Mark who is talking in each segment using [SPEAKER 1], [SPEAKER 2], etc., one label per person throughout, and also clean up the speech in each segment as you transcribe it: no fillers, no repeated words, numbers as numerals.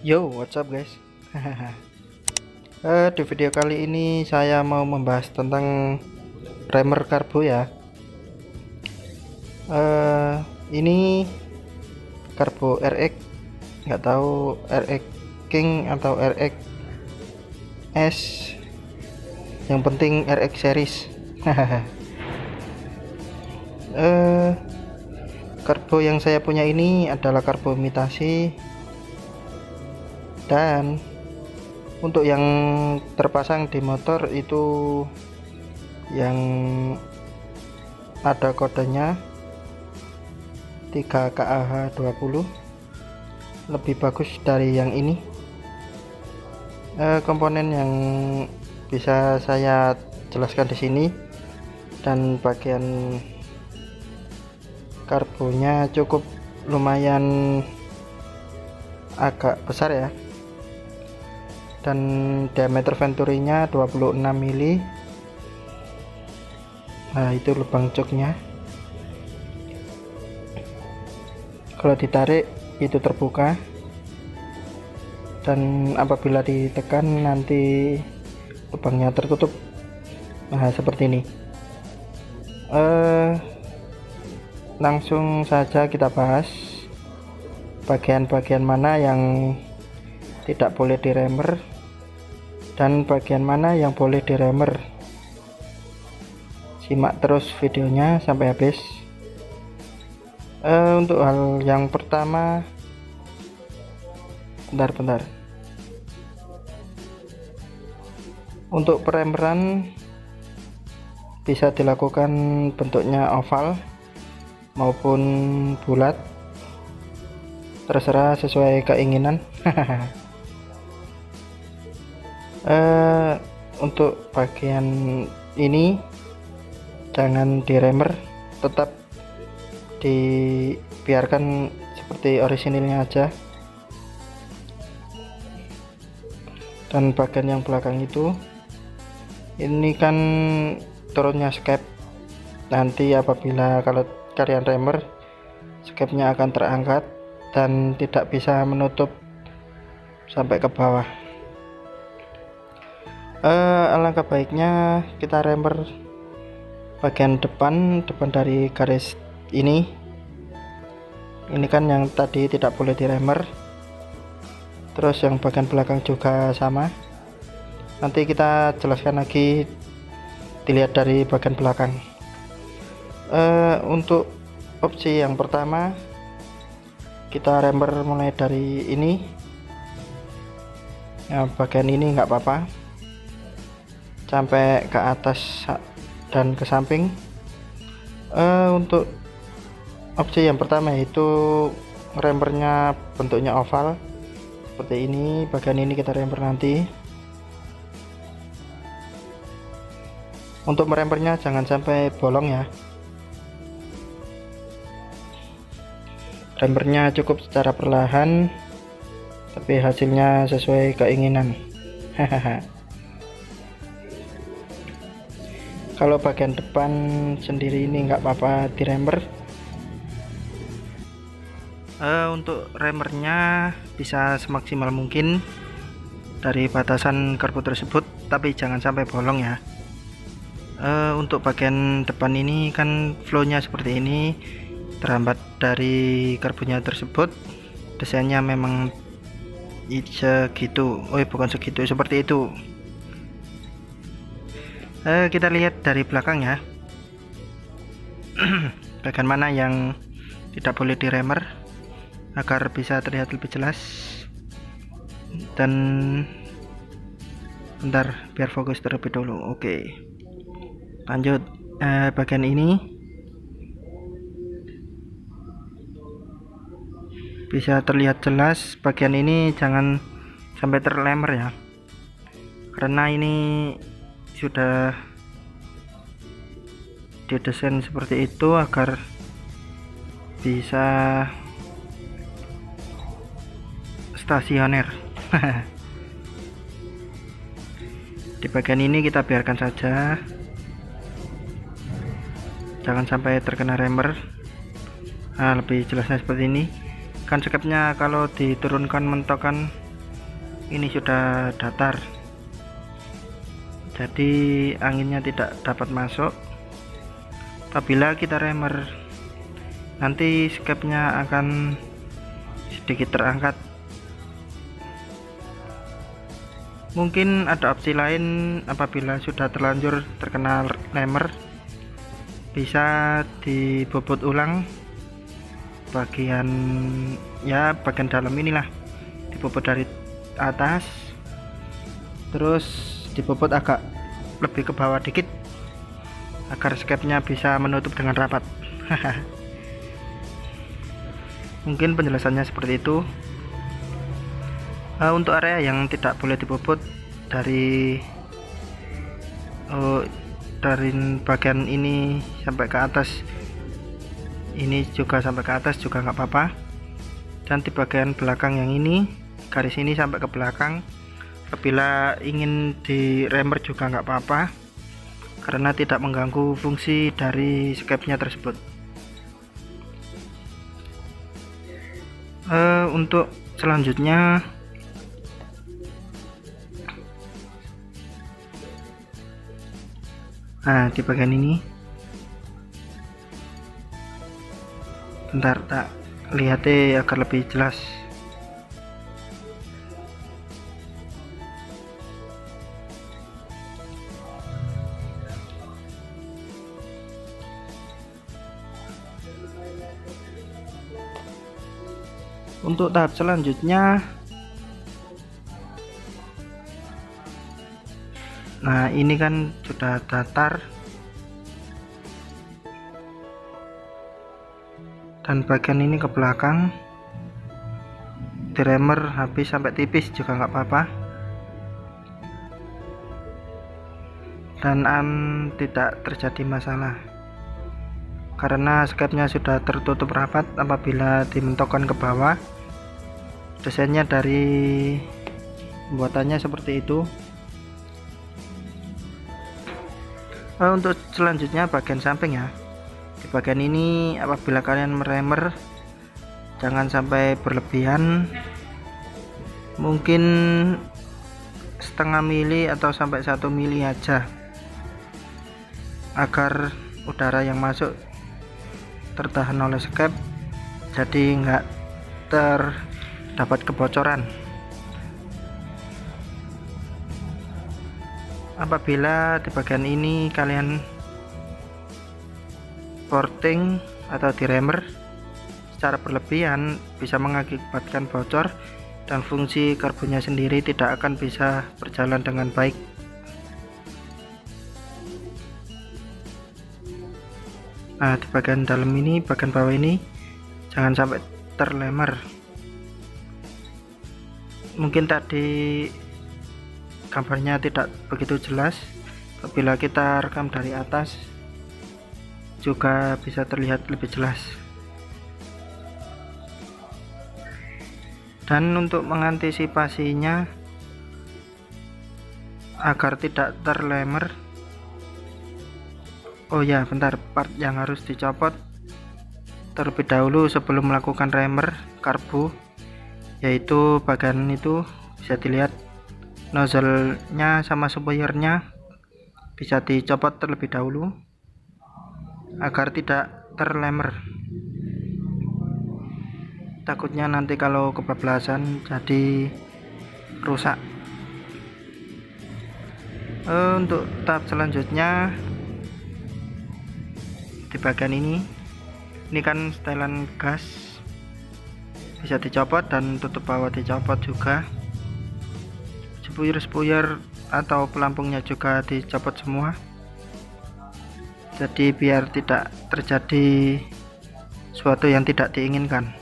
[SPEAKER 1] Yo, what's up guys? Di video kali ini saya mau membahas tentang primer karbo ya. Ini karbo RX, nggak tahu RX King atau RX S. Yang penting RX series. Karbo yang saya punya ini adalah karbo imitasi. Dan untuk yang terpasang di motor itu yang ada kodenya 3KAH20 lebih bagus dari yang ini. Komponen yang bisa saya jelaskan di sini, dan bagian karbonya cukup lumayan agak besar ya, dan diameter venturinya 26 mili. Nah, itu lubang joknya. Kalau ditarik itu terbuka, dan apabila ditekan nanti lubangnya tertutup. Nah, seperti ini. Langsung saja kita bahas bagian-bagian mana yang tidak boleh diremer dan bagian mana yang boleh diremer. Simak terus videonya sampai habis. Untuk hal yang pertama, bentar. Untuk peremeran bisa dilakukan bentuknya oval maupun bulat, terserah sesuai keinginan. Untuk bagian ini jangan diremer, tetap dibiarkan seperti orisinilnya aja. Dan bagian yang belakang itu, ini kan turunnya skep. Nanti apabila kalau kalian remer, skepnya akan terangkat dan tidak bisa menutup sampai ke bawah. Alangkah baiknya kita remer bagian depan dari garis ini kan yang tadi tidak boleh diremer. Terus yang bagian belakang juga sama. Nanti kita jelaskan lagi, dilihat dari bagian belakang. Untuk opsi yang pertama, kita remer mulai dari ini ya, bagian ini nggak apa-apa, sampai ke atas dan ke samping. Untuk opsi yang pertama yaitu remernya bentuknya oval seperti ini. Bagian ini kita remer nanti. Untuk meremernya jangan sampai bolong ya, remernya cukup secara perlahan tapi hasilnya sesuai keinginan. Kalau bagian depan sendiri ini nggak apa-apa diremer. Untuk remernya bisa semaksimal mungkin dari batasan karbo tersebut, tapi jangan sampai bolong ya. Untuk bagian depan ini kan flownya seperti ini, terhambat dari karbonya tersebut. Desainnya memang segitu, bukan segitu, seperti itu. Kita lihat dari belakang ya. Bagian mana yang tidak boleh diremer agar bisa terlihat lebih jelas. Dan bentar, biar fokus terlebih dulu. Oke, lanjut. Bagian ini bisa terlihat jelas. Bagian ini jangan sampai terlemer ya, karena ini sudah didesain seperti itu agar bisa stasioner. Di bagian ini kita biarkan saja, jangan sampai terkena remer. Nah, lebih jelasnya seperti ini kan, skepnya kalau diturunkan mentok kan ini sudah datar, jadi anginnya tidak dapat masuk. Apabila kita remer, nanti skepnya akan sedikit terangkat. Mungkin ada opsi lain, apabila sudah terlanjur terkena remer, bisa dibobot ulang bagian dalam inilah, dibobot dari atas, terus dibobot agak lebih ke bawah dikit agar skepnya bisa menutup dengan rapat. Mungkin penjelasannya seperti itu. Untuk area yang tidak boleh dibobot dari bagian ini sampai ke atas, ini juga sampai ke atas juga nggak apa-apa. Dan di bagian belakang yang ini, garis ini sampai ke belakang, apabila ingin di remer juga nggak apa-apa, karena tidak mengganggu fungsi dari skepnya tersebut. Untuk selanjutnya, nah di bagian ini, bentar tak lihatnya agar lebih jelas. Untuk tahap selanjutnya, nah ini kan sudah datar, dan bagian ini ke belakang, diremer habis sampai tipis juga nggak apa-apa, dan tidak terjadi masalah karena skepnya sudah tertutup rapat. Apabila dimentokkan ke bawah, desainnya dari pembuatannya seperti itu. Untuk selanjutnya bagian samping ya, di bagian ini apabila kalian meremer, jangan sampai berlebihan, mungkin setengah mili atau sampai 1 mili aja, agar udara yang masuk tertahan oleh skep, jadi nggak terdapat kebocoran. Apabila di bagian ini kalian porting atau diremer secara berlebihan, bisa mengakibatkan bocor dan fungsi karbonnya sendiri tidak akan bisa berjalan dengan baik. Nah di bagian dalam ini, bagian bawah ini jangan sampai terlemer. Mungkin tadi gambarnya tidak begitu jelas, apabila kita rekam dari atas juga bisa terlihat lebih jelas. Dan untuk mengantisipasinya agar tidak terlemer, oh ya bentar, part yang harus dicopot terlebih dahulu sebelum melakukan remer karbu, yaitu bagian itu bisa dilihat, nozzle-nya sama spoilernya bisa dicopot terlebih dahulu agar tidak terlemer. Takutnya nanti kalau kebablasan jadi rusak. Untuk tahap selanjutnya, di bagian ini kan setelan gas bisa dicopot dan tutup bawah dicopot juga, spuyer atau pelampungnya juga dicopot semua, jadi biar tidak terjadi suatu yang tidak diinginkan.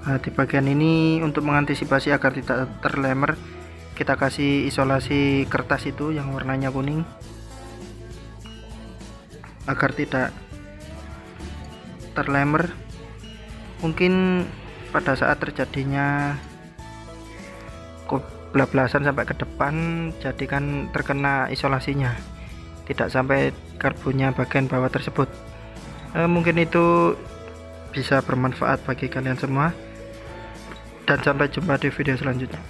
[SPEAKER 1] Nah, di bagian ini untuk mengantisipasi agar tidak terlemer, kita kasih isolasi kertas itu yang warnanya kuning agar tidak terlemer. Mungkin pada saat terjadinya belablasan sampai ke depan, jadi kan terkena isolasinya, tidak sampai karbonnya bagian bawah tersebut. Mungkin itu bisa bermanfaat bagi kalian semua, dan sampai jumpa di video selanjutnya.